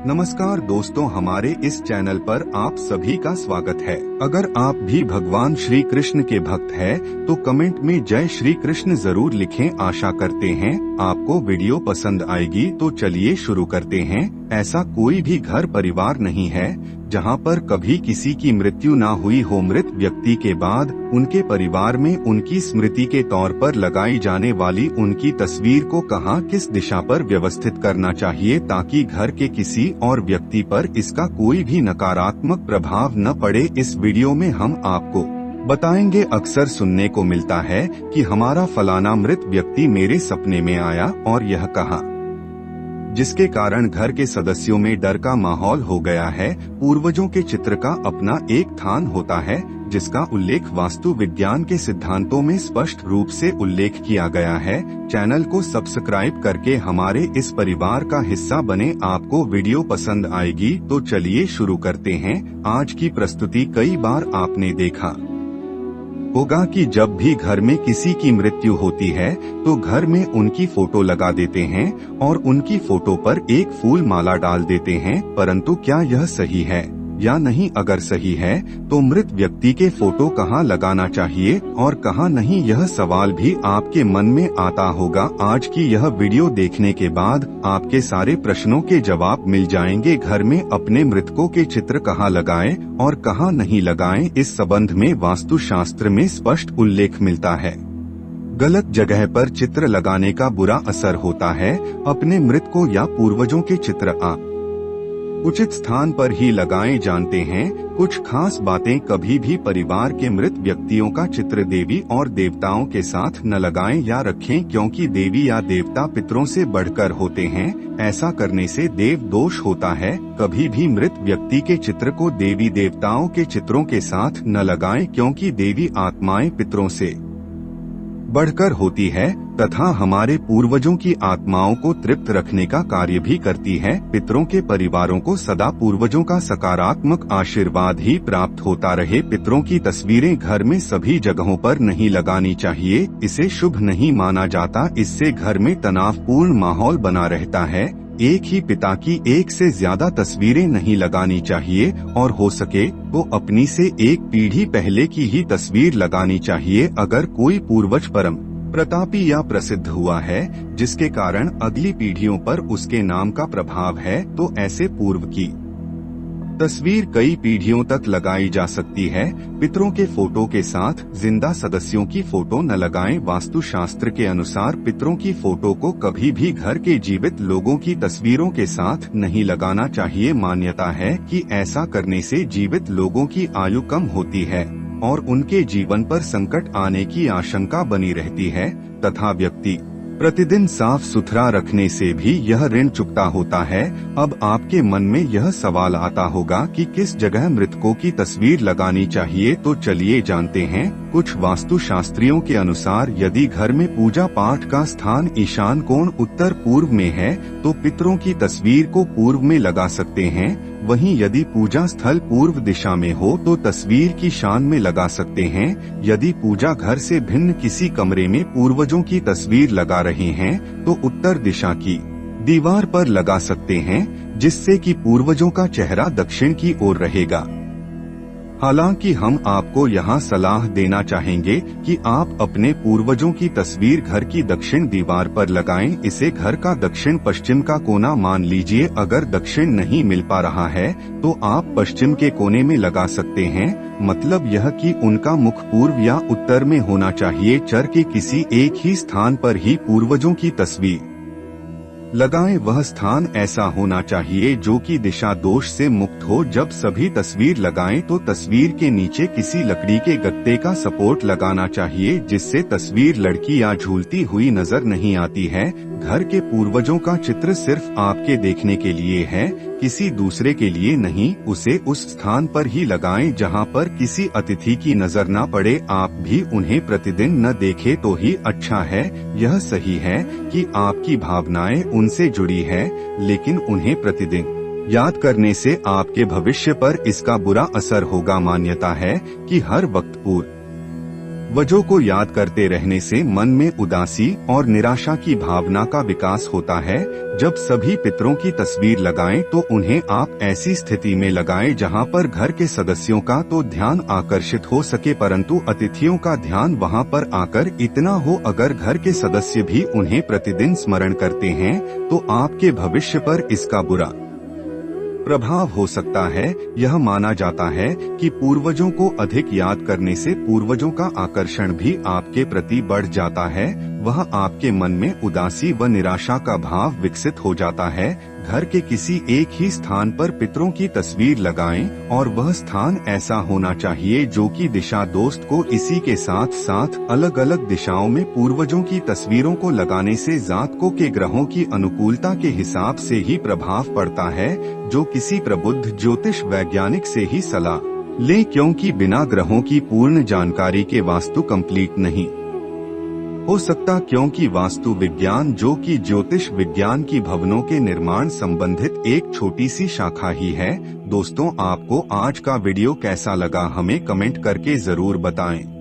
नमस्कार दोस्तों, हमारे इस चैनल पर आप सभी का स्वागत है। अगर आप भी भगवान श्री कृष्ण के भक्त हैं, तो कमेंट में जय श्री कृष्ण जरूर लिखें। आशा करते हैं आपको वीडियो पसंद आएगी। तो चलिए शुरू करते हैं। ऐसा कोई भी घर परिवार नहीं है जहां पर कभी किसी की मृत्यु ना हुई हो। मृत व्यक्ति के बाद उनके परिवार में उनकी स्मृति के तौर पर लगाई जाने वाली उनकी तस्वीर को कहां किस दिशा पर व्यवस्थित करना चाहिए, ताकि घर के किसी और व्यक्ति पर इसका कोई भी नकारात्मक प्रभाव न पड़े। इस वीडियो में हम आपको बताएंगे। अक्सर सुनने को मिलता है कि हमारा फलाना मृत व्यक्ति मेरे सपने में आया और यह कहा, जिसके कारण घर के सदस्यों में डर का माहौल हो गया है। पूर्वजों के चित्र का अपना एक स्थान होता है, जिसका उल्लेख वास्तु विज्ञान के सिद्धांतों में स्पष्ट रूप से उल्लेख किया गया है। चैनल को सब्सक्राइब करके हमारे इस परिवार का हिस्सा बने। आपको वीडियो पसंद आएगी। तो चलिए शुरू करते हैं। आज की प्रस्तुति कई बार आपने देखा होगा कि जब भी घर में किसी की मृत्यु होती है तो घर में उनकी फोटो लगा देते हैं और उनकी फोटो पर एक फूल माला डाल देते हैं। परंतु क्या यह सही है या नहीं? अगर सही है तो मृत व्यक्ति के फोटो कहाँ लगाना चाहिए और कहाँ नहीं, यह सवाल भी आपके मन में आता होगा। आज की यह वीडियो देखने के बाद आपके सारे प्रश्नों के जवाब मिल जाएंगे। घर में अपने मृतकों के चित्र कहाँ लगाएं और कहाँ नहीं लगाएं, इस संबंध में वास्तुशास्त्र में स्पष्ट उल्लेख मिलता है। गलत जगह पर चित्र लगाने का बुरा असर होता है। अपने मृतकों या पूर्वजों के चित्र आप उचित स्थान पर ही लगाएं। जानते हैं कुछ खास बातें। कभी भी परिवार के मृत व्यक्तियों का चित्र देवी और देवताओं के साथ न लगाएं या रखें, क्योंकि देवी या देवता पितरों से बढ़कर होते हैं। ऐसा करने से देव दोष होता है। कभी भी मृत व्यक्ति के चित्र को देवी देवताओं के चित्रों के साथ न लगाएं, क्योंकि देवी आत्माएं पितरों से बढ़कर होती है तथा हमारे पूर्वजों की आत्माओं को तृप्त रखने का कार्य भी करती है। पितरों के परिवारों को सदा पूर्वजों का सकारात्मक आशीर्वाद ही प्राप्त होता रहे। पितरों की तस्वीरें घर में सभी जगहों पर नहीं लगानी चाहिए। इसे शुभ नहीं माना जाता। इससे घर में तनावपूर्ण माहौल बना रहता है। एक ही पिता की एक से ज्यादा तस्वीरें नहीं लगानी चाहिए और हो सके तो अपनी से एक पीढ़ी पहले की ही तस्वीर लगानी चाहिए। अगर कोई पूर्वज परम प्रतापी या प्रसिद्ध हुआ है, जिसके कारण अगली पीढ़ियों पर उसके नाम का प्रभाव है, तो ऐसे पूर्व की तस्वीर कई पीढ़ियों तक लगाई जा सकती है। पितरों के फोटो के साथ जिंदा सदस्यों की फोटो न लगाएं। वास्तुशास्त्र के अनुसार पितरों की फोटो को कभी भी घर के जीवित लोगों की तस्वीरों के साथ नहीं लगाना चाहिए। मान्यता है कि ऐसा करने से जीवित लोगों की आयु कम होती है और उनके जीवन पर संकट आने की आशंका बनी रहती है, तथा व्यक्ति प्रतिदिन साफ सुथरा रखने से भी यह ऋण चुकता होता है। अब आपके मन में यह सवाल आता होगा कि किस जगह मृतकों की तस्वीर लगानी चाहिए। तो चलिए जानते हैं। कुछ वास्तुशास्त्रियों के अनुसार यदि घर में पूजा पाठ का स्थान ईशान कोण उत्तर पूर्व में है तो पितरों की तस्वीर को पूर्व में लगा सकते हैं। वहीं यदि पूजा स्थल पूर्व दिशा में हो तो तस्वीर की शान में लगा सकते हैं। यदि पूजा घर से भिन्न किसी कमरे में पूर्वजों की तस्वीर लगा रहे हैं तो उत्तर दिशा की दीवार पर लगा सकते हैं, जिससे कि पूर्वजों का चेहरा दक्षिण की ओर रहेगा। हालांकि हम आपको यहाँ सलाह देना चाहेंगे कि आप अपने पूर्वजों की तस्वीर घर की दक्षिण दीवार पर लगाएं। इसे घर का दक्षिण पश्चिम का कोना मान लीजिए। अगर दक्षिण नहीं मिल पा रहा है तो आप पश्चिम के कोने में लगा सकते हैं। मतलब यह कि उनका मुख पूर्व या उत्तर में होना चाहिए। चर के किसी एक ही स्थान पर ही पूर्वजों की तस्वीर लगाएं। वह स्थान ऐसा होना चाहिए जो कि दिशा दोष से मुक्त हो। जब सभी तस्वीर लगाएं तो तस्वीर के नीचे किसी लकड़ी के गत्ते का सपोर्ट लगाना चाहिए, जिससे तस्वीर लड़की या झूलती हुई नजर नहीं आती है। घर के पूर्वजों का चित्र सिर्फ आपके देखने के लिए है, किसी दूसरे के लिए नहीं। उसे उस स्थान पर ही लगाएं जहां पर किसी अतिथि की नजर न पड़े। आप भी उन्हें प्रतिदिन न देखें तो ही अच्छा है। यह सही है कि आपकी भावनाएं उनसे जुड़ी है, लेकिन उन्हें प्रतिदिन याद करने से आपके भविष्य पर इसका बुरा असर होगा। मान्यता है कि हर वक्त पूर्व वजह को याद करते रहने से मन में उदासी और निराशा की भावना का विकास होता है। जब सभी पितरों की तस्वीर लगाएं तो उन्हें आप ऐसी स्थिति में लगाएं जहां पर घर के सदस्यों का तो ध्यान आकर्षित हो सके परंतु अतिथियों का ध्यान वहां पर आकर इतना हो। अगर घर के सदस्य भी उन्हें प्रतिदिन स्मरण करते हैं तो आपके भविष्य पर इसका बुरा प्रभाव हो सकता है। यह माना जाता है कि पूर्वजों को अधिक याद करने से पूर्वजों का आकर्षण भी आपके प्रति बढ़ जाता है। वह आपके मन में उदासी व निराशा का भाव विकसित हो जाता है। घर के किसी एक ही स्थान पर पितरों की तस्वीर लगाएं और वह स्थान ऐसा होना चाहिए जो कि दिशा दोस्त को इसी के साथ साथ अलग अलग दिशाओं में पूर्वजों की तस्वीरों को लगाने से जातकों के ग्रहों की अनुकूलता के हिसाब से ही प्रभाव पड़ता है, जो किसी प्रबुद्ध ज्योतिष वैज्ञानिक से ही सलाह लें, क्योंकि बिना ग्रहों की पूर्ण जानकारी के वास्तु कंप्लीट नहीं हो सकता। क्योंकि वास्तु विज्ञान जो कि ज्योतिष विज्ञान की भवनों के निर्माण संबंधित एक छोटी सी शाखा ही है। दोस्तों, आपको आज का वीडियो कैसा लगा हमें कमेंट करके जरूर बताएं।